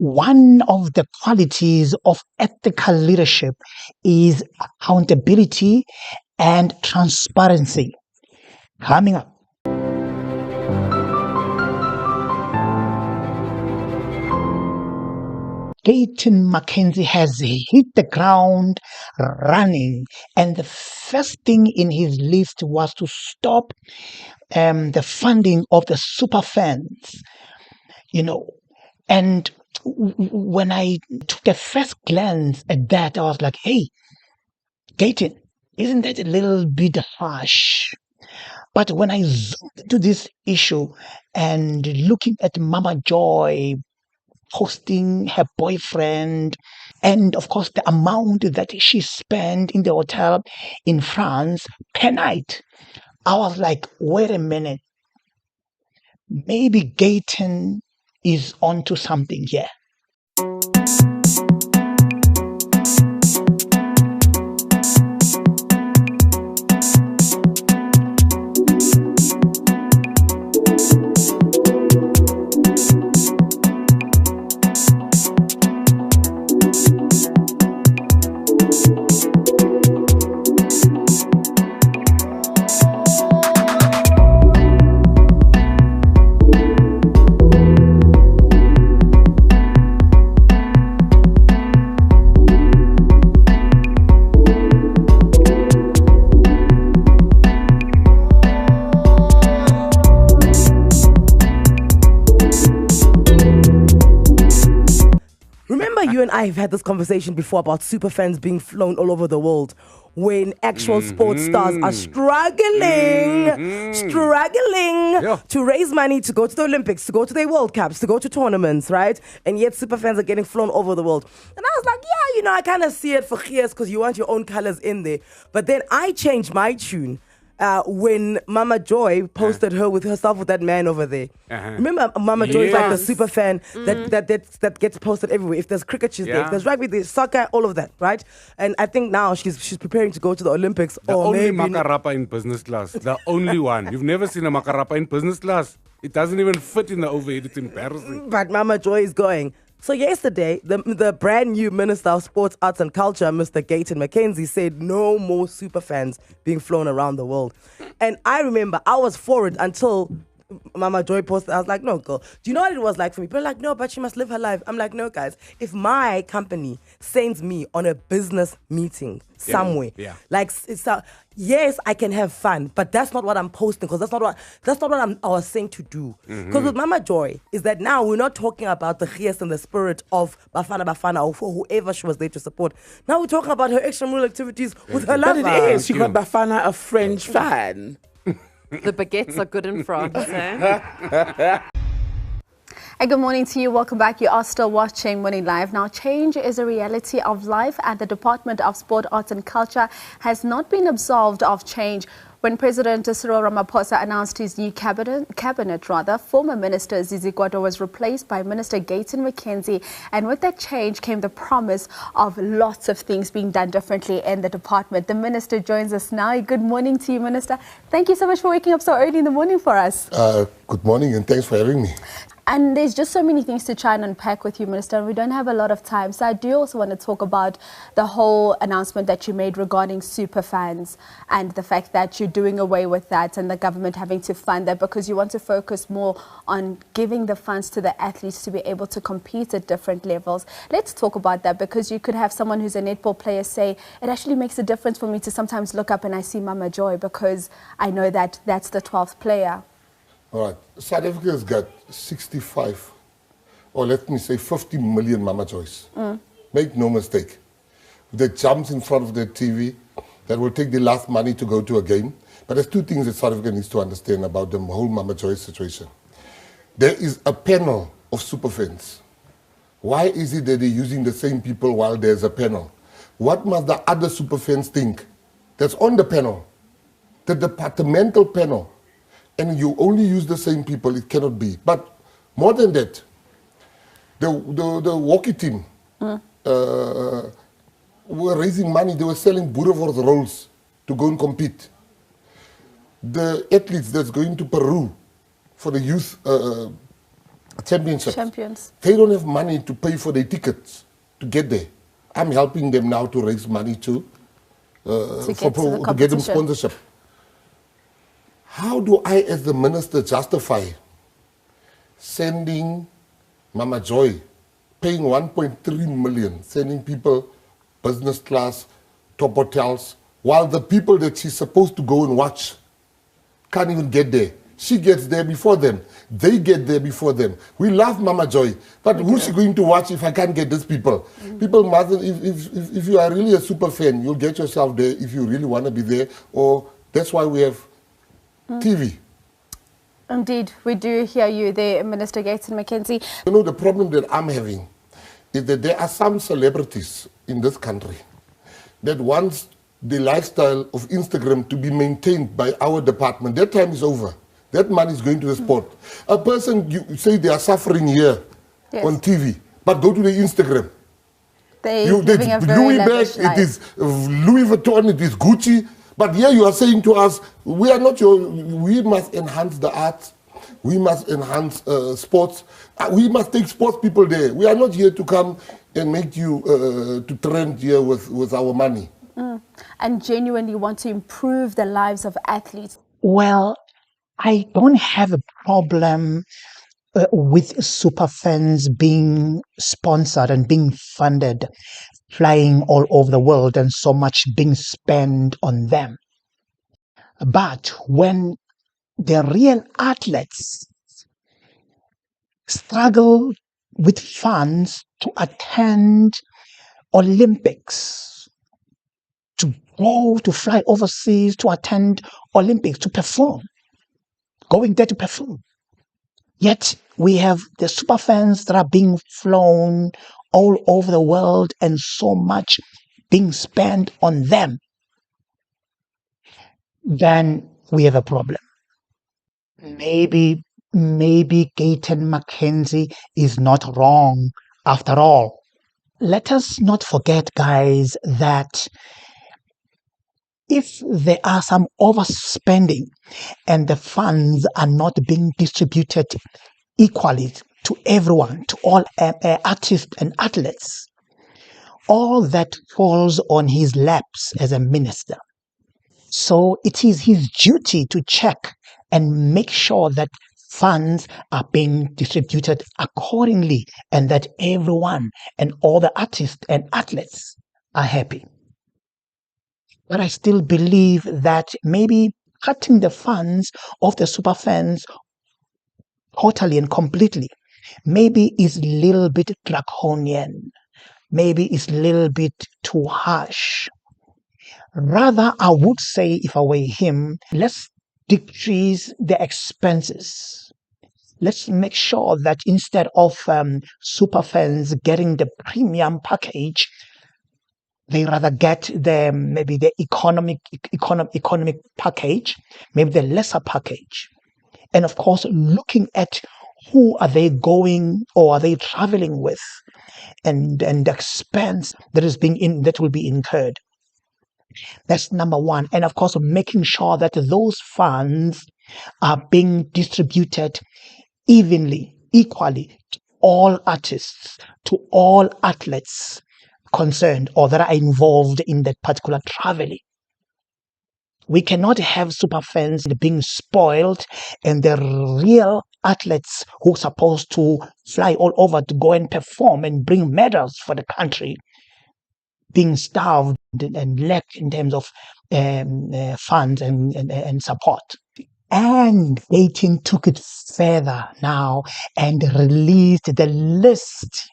one of the qualities of ethical leadership is accountability and transparency. Coming up. Gayton McKenzie has hit the ground running, and the first thing in his list was to stop the funding of the super fans. And when I took a first glance at that, I was like, hey, Gayton, isn't that a little bit harsh? But when I zoomed into this issue and looking at Mama Joy hosting her boyfriend, and of course the amount that she spent in the hotel in France per night, I was like, wait a minute, maybe Gayton is onto something here. You and I have had this conversation before about super fans being flown all over the world when actual sports stars are struggling to raise money to go to the Olympics, to go to their World Cups, to go to tournaments, right? And yet super fans are getting flown over the world. And I was like, yeah, I kind of see it for years because you want your own colors in there. But then I changed my tune. When Mama Joy posted her with herself with that man over there. Remember, Mama Joy is like the super fan that gets posted everywhere. If there's cricket, she's there. If there's rugby, there's soccer, all of that, right? And I think now she's preparing to go to the Olympics. The only makarapa in business class. The only one. You've never seen a makarapa in business class. It doesn't even fit in the overhead. It's embarrassing. But Mama Joy is going. So yesterday, the brand new Minister of Sports, Arts and Culture, Mr. Gayton McKenzie, said no more super fans being flown around the world. And I remember I was for it until Mama Joy posted. I was like, no, girl. Do you know what it was like for me? People are like, no, but she must live her life. I'm like, no, guys. If my company sends me on a business meeting somewhere, yes, I can have fun, but that's not what I'm posting because that's not what I was saying to do. Because with Mama Joy is that now we're not talking about the geest and the spirit of Bafana or for whoever she was there to support. Now we're talking about her extramural activities with her lover. But it is. She got Bafana a French fan. The baguettes are good in France, eh? Hey, good morning to you. Welcome back. You are still watching Morning Live. Now, change is a reality of life, and the Department of Sport, Arts and Culture has not been absolved of change. When President Cyril Ramaphosa announced his new cabinet, former Minister Zizi Kodwa was replaced by Minister Gayton McKenzie. And with that change came the promise of lots of things being done differently in the department. The Minister joins us now. Good morning to you, Minister. Thank you so much for waking up so early in the morning for us. Good morning, and thanks for having me. And there's just so many things to try and unpack with you, Minister, and we don't have a lot of time. So I do also want to talk about the whole announcement that you made regarding super fans and the fact that you're doing away with that and the government having to fund that because you want to focus more on giving the funds to the athletes to be able to compete at different levels. Let's talk about that because you could have someone who's a netball player say, it actually makes a difference for me to sometimes look up and I see Mama Joy because I know that that's the 12th player. All right. South Africa has got 65, or let me say 50 million Mama Joys. Make no mistake. They jumps in front of the TV that will take the last money to go to a game. But there's two things that South Africa needs to understand about the whole Mama Joy situation. There is a panel of super fans. Why is it that they're using the same people while there's a panel? What must the other super fans think that's on the panel? The departmental panel. And you only use the same people, it cannot be. But more than that, the hockey team were raising money. They were selling Boerewors rolls to go and compete. The athletes that's going to Peru for the youth championships. Champions. They don't have money to pay for their tickets to get there. I'm helping them now to raise money to To get them competition. sponsorship. How do I, as the minister, justify sending Mama Joy, paying 1.3 million, sending people business class, top hotels, while the people that she's supposed to go and watch can't even get there? She gets there before them. They get there before them. We love Mama Joy, but who's she going to watch if I can't get these people? People mustn't, if you are really a super fan, you'll get yourself there if you really want to be there, or that's why we have TV. Indeed, we do hear you there, Minister Gayton McKenzie. You know, the problem that I'm having is that there are some celebrities in this country that wants the lifestyle of Instagram to be maintained by our department. That time is over. That money is going to the sport. A person, you say they are suffering here Yes. on TV, but go to the Instagram. They're living a very Louis lavish bag, life. it is Louis Vuitton, it is Gucci. But here you are saying to us, we are not your, we must enhance the arts, we must enhance sports, we must take sports people there. We are not here to come and make you to trend here with our money. And genuinely want to improve the lives of athletes. Well, I don't have a problem with super fans being sponsored and being funded, flying all over the world, and so much being spent on them. But when the real athletes struggle with funds to attend Olympics, to go to fly overseas to attend Olympics, to perform, going there to perform. Yet we have the super fans that are being flown all over the world and so much being spent on them. Then we have a problem. Maybe Gayton McKenzie is not wrong after all. Let us not forget, guys, that if there are some overspending and the funds are not being distributed equally to everyone, to all artists and athletes, all that falls on his laps as a minister. So it is his duty to check and make sure that funds are being distributed accordingly and that everyone and all the artists and athletes are happy. But I still believe that maybe cutting the funds of the super fans totally and completely maybe is a little bit draconian, maybe it's a little bit too harsh. Rather, I would say, if I were him, let's decrease the expenses. Let's make sure that instead of super fans getting the premium package, they rather get maybe the economic package, maybe the lesser package. And of course, looking at who are they going or are they traveling with, and the expense that will be incurred. That's number one. And of course, making sure that those funds are being distributed evenly, equally to all artists, to all athletes concerned or that are involved in that particular traveling. We cannot have super fans being spoiled and the real athletes who are supposed to fly all over to go and perform and bring medals for the country being starved and lacked in terms of funds and support. And Gayton took it further now and released the list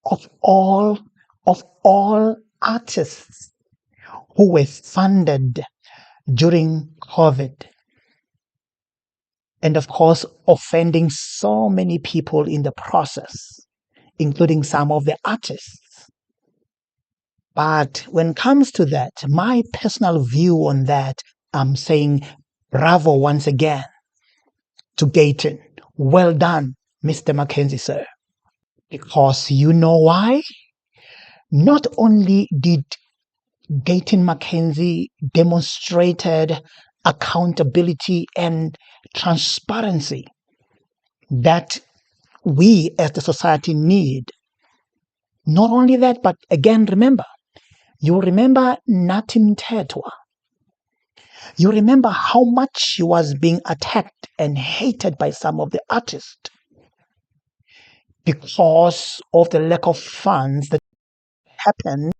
of all artists who were funded during COVID. And of course, offending so many people in the process, including some of the artists. But when it comes to that, my personal view on that, I'm saying bravo once again to Gayton. Well done, Mr. McKenzie, sir. Because you know why? Not only did Gayton McKenzie demonstrated accountability and transparency that we as the society need. Not only that, but again, remember, you remember Natim Tetwa. You remember how much he was being attacked and hated by some of the artists because of the lack of funds that happened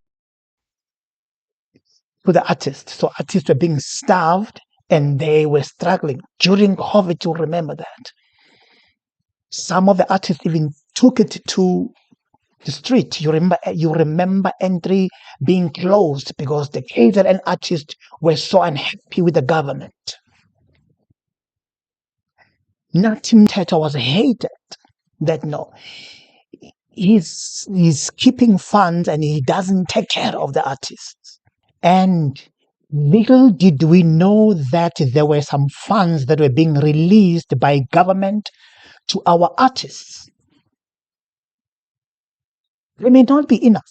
to the artists. So artists were being starved and they were struggling. During COVID, you remember that. Some of the artists even took it to the street. You remember entry being closed because the KZN artists were so unhappy with the government. Natim Teta was hated. That no, he's keeping funds and he doesn't take care of the artists. And little did we know that there were some funds that were being released by government to our artists. They may not be enough.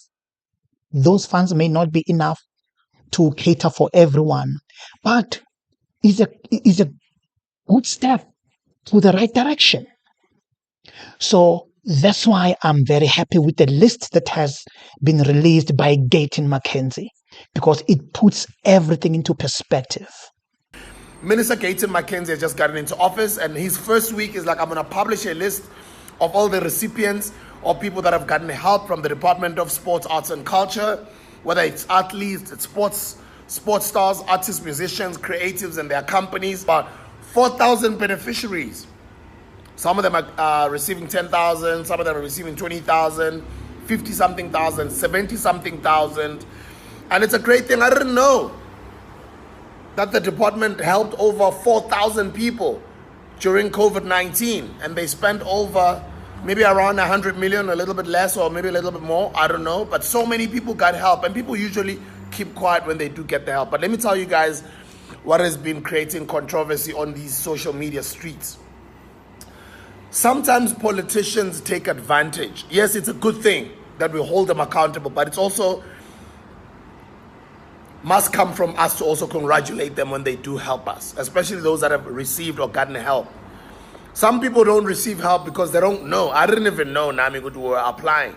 Those funds may not be enough to cater for everyone, but is a good step to the right direction. So that's why I'm very happy with the list that has been released by Gayton McKenzie, because it puts everything into perspective. Minister Gayton McKenzie has just gotten into office, and his first week is like, I'm going to publish a list of all the recipients or people that have gotten help from the Department of Sports, Arts and Culture, whether it's athletes, it's sports stars, artists, musicians, creatives and their companies. About 4,000 beneficiaries. Some of them are receiving 10,000, some of them are receiving 20,000, 50-something thousand, 70-something thousand. And it's a great thing. I didn't know that the department helped over 4,000 people during COVID-19, and they spent over maybe around 100 million, a little bit less or maybe a little bit more, I don't know. But so many people got help, and people usually keep quiet when they do get the help. But let me tell you guys what has been creating controversy on these social media streets. Sometimes politicians take advantage. Yes, it's a good thing that we hold them accountable, but it's also must come from us to also congratulate them when they do help us, especially those that have received or gotten help. Some people don't receive help because they don't know. I didn't even know Nami who were applying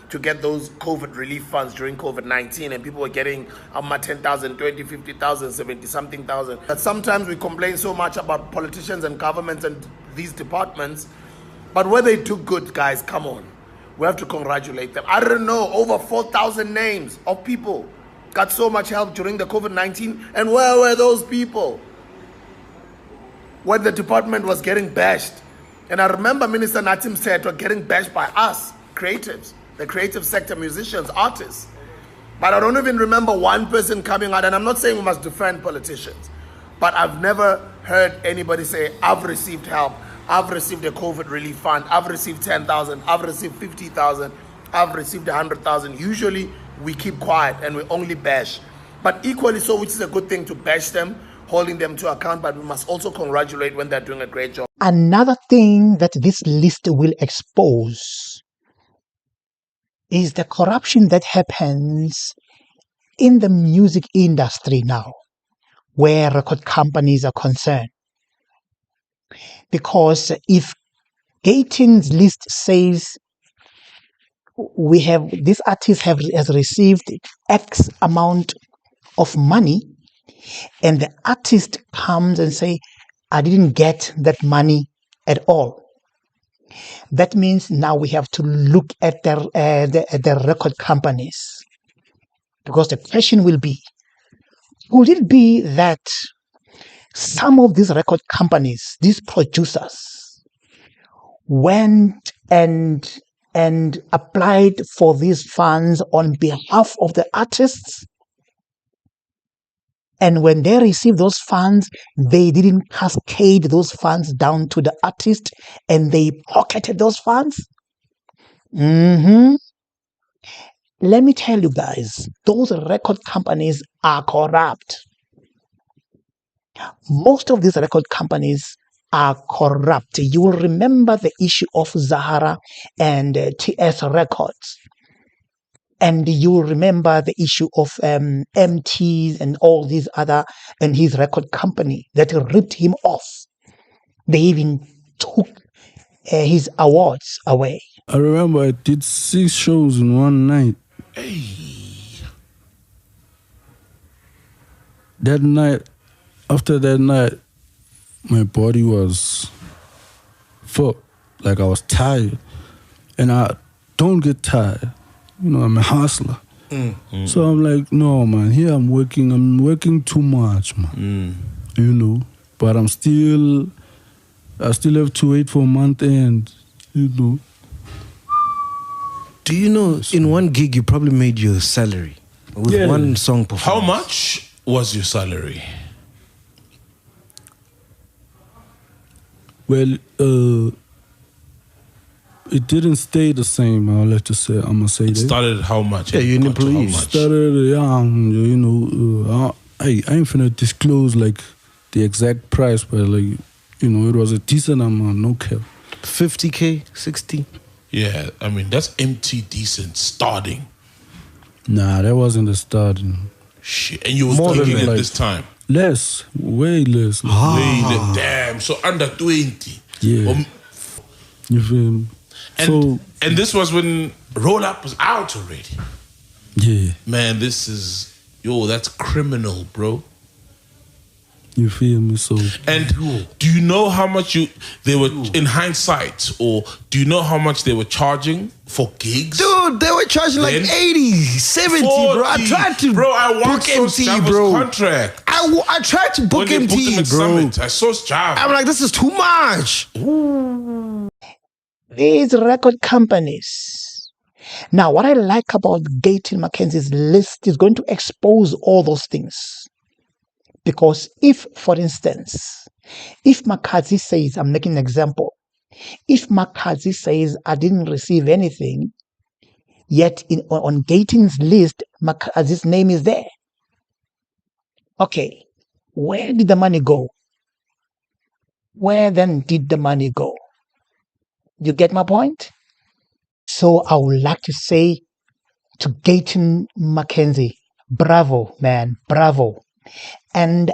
to get those COVID relief funds during COVID-19, and people were getting 10,000, 20, 50,000, 70-something thousand. But sometimes we complain so much about politicians and governments and these departments, but where they do good, guys, come on. We have to congratulate them. I don't know, over 4,000 names of people got so much help during the COVID-19, and where were those people when the department was getting bashed? And I remember Minister Natim said we're getting bashed by us, creatives, the creative sector, musicians, artists. But I don't even remember one person coming out, and I'm not saying we must defend politicians, but I've never heard anybody say, I've received help, I've received a COVID relief fund, I've received 10,000, I've received 50,000, I've received 100,000. Usually we keep quiet and we only bash. But equally so, which is a good thing to bash them, holding them to account, but we must also congratulate when they're doing a great job. Another thing that this list will expose is the corruption that happens in the music industry now, where record companies are concerned. Because if Gayton's list says this artist has received X amount of money, and the artist comes and say, I didn't get that money at all. That means now we have to look at the record companies, because the question will be, would it be that some of these record companies, these producers, went and applied for these funds on behalf of the artists? And when they received those funds, they didn't cascade those funds down to the artist and they pocketed those funds? Let me tell you guys, those record companies are corrupt. Most of these record companies are corrupt. You will remember the issue of Zahara and TS Records. And you will remember the issue of MTs and all these other, and his record company that ripped him off. They even took his awards away. I remember I did 6 shows in one night. That night, after that night, my body was fucked. Like I was tired. And I don't get tired. You know, I'm a hustler. So I'm like, no, man, here I'm working too much, man. You know, but I still have to wait for a month end, you know. Do you know, in one gig, you probably made your salary with one song performance? How much was your salary? Well, it didn't stay the same. I'm gonna say It that. started at how much? Yeah, you're an Got to how employee. much? Started young, you know. I ain't finna disclose like the exact price, but like, you know, it was a decent amount, no cap. 50K, 60? Yeah, I mean, that's empty, decent, starting. Nah, that wasn't the starting. Shit. And you was More than gigging at like- this time? Less, way less. Damn, so under 20. Yeah. You feel me? And this was when Roll Up was out already. Yeah, Man, that's criminal, bro. you feel me? So And do you know how much they were, in hindsight, or do you know how much they were charging for gigs? Dude, they were charging like Then 80, 70, bro. I 40. tried to Bro, I book once saw MT, Java's bro. contract. I tried to book When they booked him MT, at bro. Summit, I saw Java. I'm like, this is too much. These record companies. Now, what I like about Gayton McKenzie's list is going to expose all those things. Because if, for instance, if McKenzie says, I'm making an example, if McKenzie says, I didn't receive anything, yet on Gayton's list, McKenzie's name is there. Okay, where did the money go? Where then did the money go? You get my point? So I would like to say to Gayton McKenzie, bravo, man, bravo. And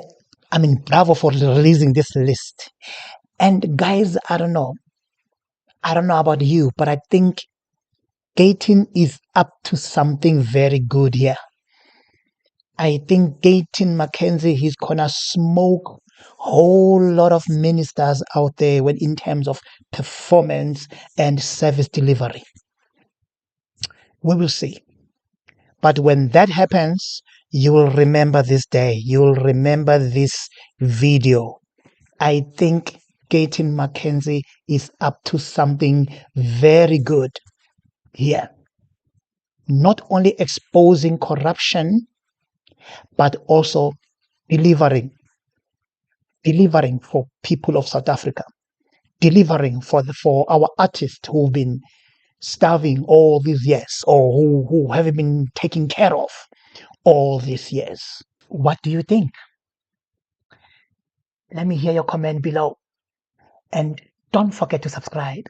I mean, bravo for releasing this list. And guys, I don't know about you, but I think Gayton is up to something very good here. I think Gayton McKenzie, he's gonna smoke whole lot of ministers out there when in terms of performance and service delivery. We will see. But when that happens, you will remember this day. You will remember this video. I think Gayton McKenzie is up to something very good here. Not only exposing corruption, but also delivering for people of South Africa, delivering for our artists who've been starving all these years, or who haven't been taken care of all these years. What do you think? Let me hear your comment below. And don't forget to subscribe.